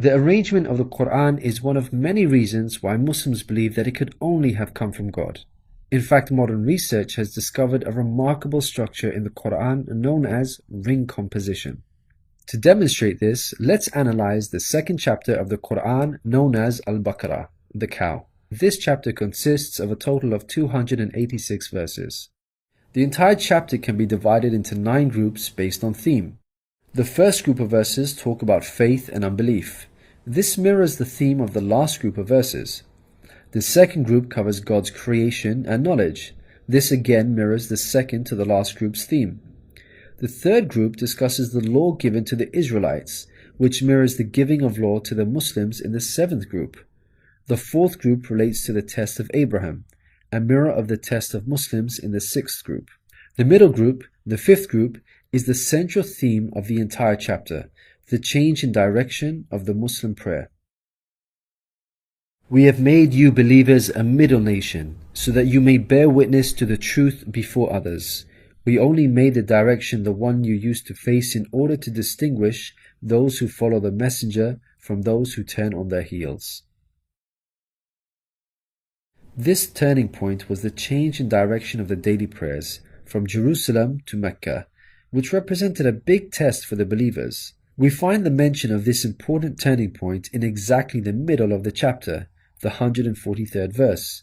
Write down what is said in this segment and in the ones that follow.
The arrangement of the Quran is one of many reasons why Muslims believe that it could only have come from God. In fact, modern research has discovered a remarkable structure in the Quran known as ring composition. To demonstrate this, let's analyze the second chapter of the Quran known as Al-Baqarah, the cow. This chapter consists of a total of 286 verses. The entire chapter can be divided into 9 groups based on theme. The first group of verses talk about faith and unbelief. This mirrors the theme of the last group of verses. The second group covers God's creation and knowledge. This again mirrors the second to the last group's theme. The third group discusses the law given to the Israelites, which mirrors the giving of law to the Muslims in the 7th group. The fourth group relates to the test of Abraham, a mirror of the test of Muslims in the 6th group. The middle group, the 5th group, is the central theme of the entire chapter, the change in direction of the Muslim prayer. We have made you believers a middle nation, so that you may bear witness to the truth before others. We only made the direction the one you used to face in order to distinguish those who follow the messenger from those who turn on their heels. This turning point was the change in direction of the daily prayers from Jerusalem to Mecca, which represented a big test for the believers. We find the mention of this important turning point in exactly the middle of the chapter, the 143rd verse.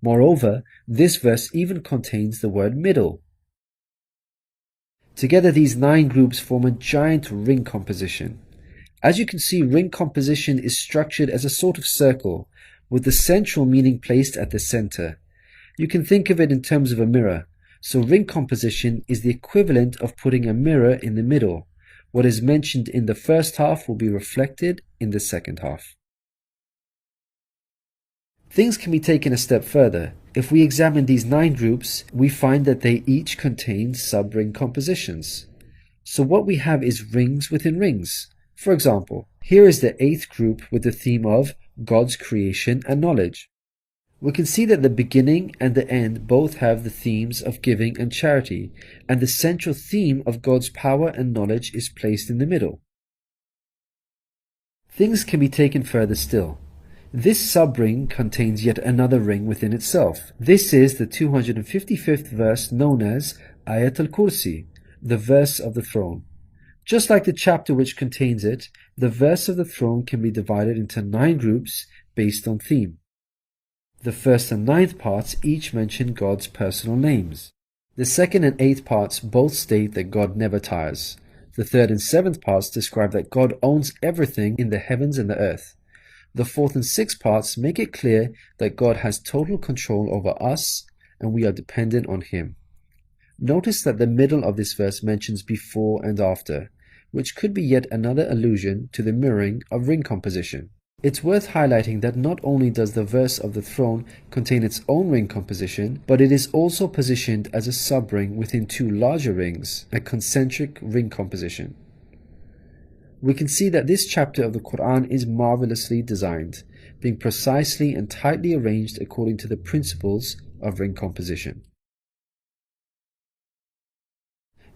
Moreover, this verse even contains the word middle. Together these 9 groups form a giant ring composition. As you can see, ring composition is structured as a sort of circle, with the central meaning placed at the center. You can think of it in terms of a mirror, so ring composition is the equivalent of putting a mirror in the middle. What is mentioned in the first half will be reflected in the second half. Things can be taken a step further. If we examine these 9 groups, we find that they each contain sub-ring compositions. So what we have is rings within rings. For example, here is the 8th group with the theme of God's creation and knowledge. We can see that the beginning and the end both have the themes of giving and charity, and the central theme of God's power and knowledge is placed in the middle. Things can be taken further still. This sub-ring contains yet another ring within itself. This is the 255th verse known as Ayat al-Kursi, the verse of the throne. Just like the chapter which contains it, the verse of the throne can be divided into 9 groups based on theme. The first and 9th parts each mention God's personal names. The 2nd and 8th parts both state that God never tires. The 3rd and 7th parts describe that God owns everything in the heavens and the earth. The 4th and 6th parts make it clear that God has total control over us and we are dependent on Him. Notice that the middle of this verse mentions before and after, which could be yet another allusion to the mirroring of ring composition. It's worth highlighting that not only does the verse of the throne contain its own ring composition, but it is also positioned as a sub-ring within 2 larger rings, a concentric ring composition. We can see that this chapter of the Quran is marvelously designed, being precisely and tightly arranged according to the principles of ring composition.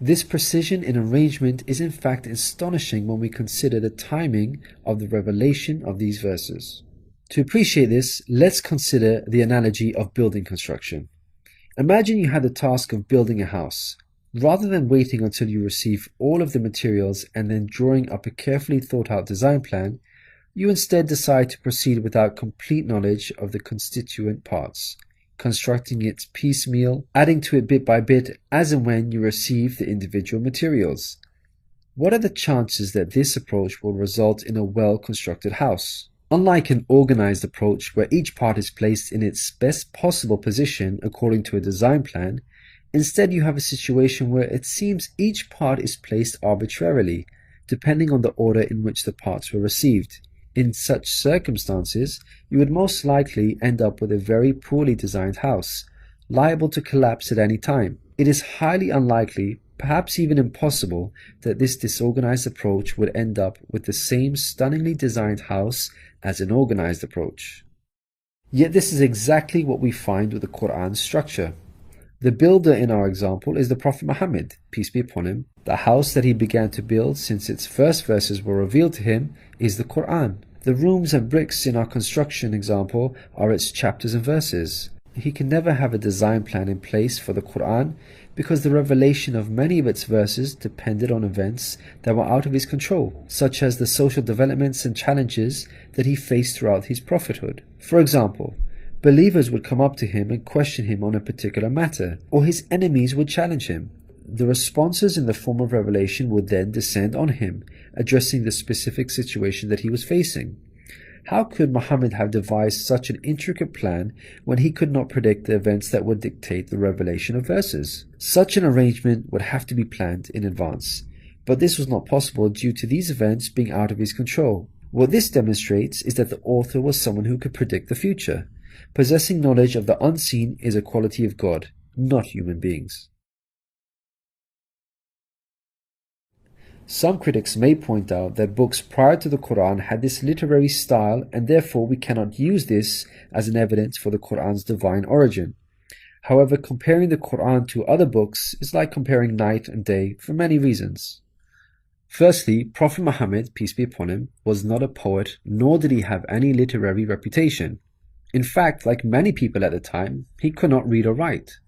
This precision in arrangement is in fact astonishing when we consider the timing of the revelation of these verses. To appreciate this, let's consider the analogy of building construction. Imagine you had the task of building a house. Rather than waiting until you receive all of the materials and then drawing up a carefully thought out design plan, you instead decide to proceed without complete knowledge of the constituent parts, constructing it piecemeal, adding to it bit by bit as and when you receive the individual materials. What are the chances that this approach will result in a well-constructed house? Unlike an organized approach where each part is placed in its best possible position according to a design plan, instead you have a situation where it seems each part is placed arbitrarily, depending on the order in which the parts were received. In such circumstances, you would most likely end up with a very poorly designed house, liable to collapse at any time. It is highly unlikely, perhaps even impossible, that this disorganized approach would end up with the same stunningly designed house as an organized approach. Yet this is exactly what we find with the Quran's structure. The builder in our example is the Prophet Muhammad, peace be upon him. The house that he began to build since its first verses were revealed to him is the Quran. The rooms and bricks in our construction example are its chapters and verses. He can never have a design plan in place for the Quran because the revelation of many of its verses depended on events that were out of his control, such as the social developments and challenges that he faced throughout his prophethood. For example, believers would come up to him and question him on a particular matter, or his enemies would challenge him. The responses in the form of revelation would then descend on him, addressing the specific situation that he was facing. How could Muhammad have devised such an intricate plan when he could not predict the events that would dictate the revelation of verses? Such an arrangement would have to be planned in advance, but this was not possible due to these events being out of his control. What this demonstrates is that the author was someone who could predict the future. Possessing knowledge of the unseen is a quality of God, not human beings. Some critics may point out that books prior to the Quran had this literary style and therefore we cannot use this as an evidence for the Quran's divine origin. However, comparing the Quran to other books is like comparing night and day for many reasons. Firstly, Prophet Muhammad, peace be upon him, was not a poet nor did he have any literary reputation. In fact, like many people at the time, he could not read or write.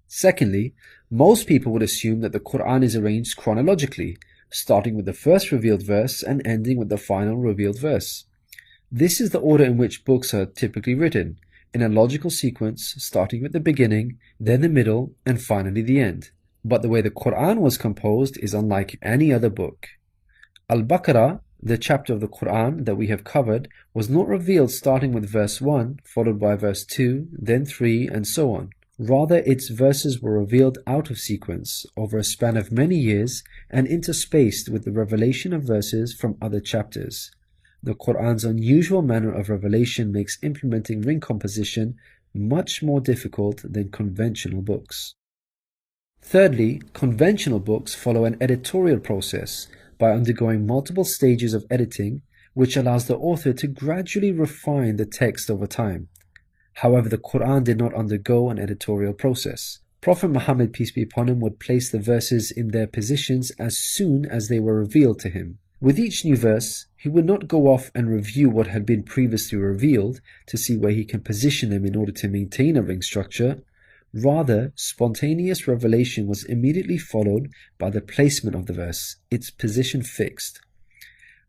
Secondly, most people would assume that the Quran is arranged chronologically, starting with the first revealed verse and ending with the final revealed verse. This is the order in which books are typically written, in a logical sequence starting with the beginning, then the middle, and finally the end. But the way the Quran was composed is unlike any other book. Al-Baqarah, the chapter of the Quran that we have covered, was not revealed starting with verse 1, followed by verse 2, then 3, and so on. Rather, its verses were revealed out of sequence over a span of many years and interspaced with the revelation of verses from other chapters. The Quran's unusual manner of revelation makes implementing ring composition much more difficult than conventional books. Thirdly, conventional books follow an editorial process by undergoing multiple stages of editing, which allows the author to gradually refine the text over time. However, the Quran did not undergo an editorial process. Prophet Muhammad, peace be upon him, would place the verses in their positions as soon as they were revealed to him. With each new verse, he would not go off and review what had been previously revealed to see where he can position them in order to maintain a ring structure. Rather, spontaneous revelation was immediately followed by the placement of the verse, its position fixed.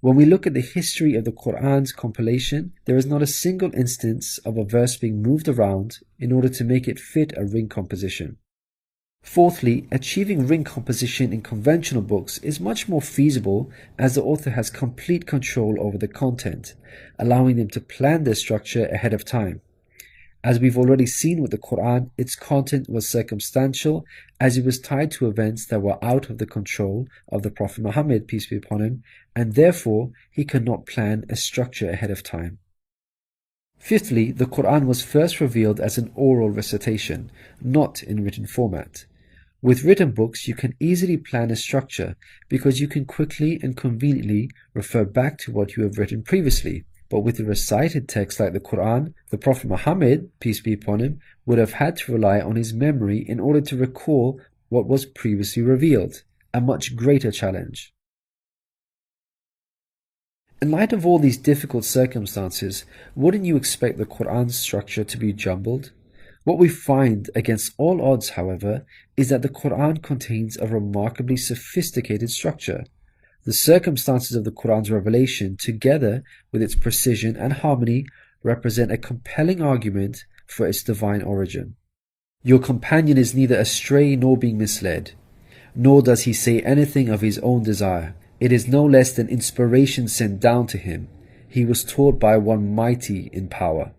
When we look at the history of the Quran's compilation, there is not a single instance of a verse being moved around in order to make it fit a ring composition. Fourthly, achieving ring composition in conventional books is much more feasible as the author has complete control over the content, allowing them to plan their structure ahead of time. As we've already seen with the Quran, its content was circumstantial as it was tied to events that were out of the control of the Prophet Muhammad, peace be upon him, and therefore he could not plan a structure ahead of time. Fifthly, the Quran was first revealed as an oral recitation, not in written format. With written books, you can easily plan a structure because you can quickly and conveniently refer back to what you have written previously. But with a recited text like the Quran, the Prophet Muhammad, peace be upon him, would have had to rely on his memory in order to recall what was previously revealed, a much greater challenge. In light of all these difficult circumstances, wouldn't you expect the Quran's structure to be jumbled? What we find against all odds, however, is that the Quran contains a remarkably sophisticated structure. The circumstances of the Quran's revelation, together with its precision and harmony, represent a compelling argument for its divine origin. Your companion is neither astray nor being misled, nor does he say anything of his own desire. It is no less than inspiration sent down to him. He was taught by one mighty in power.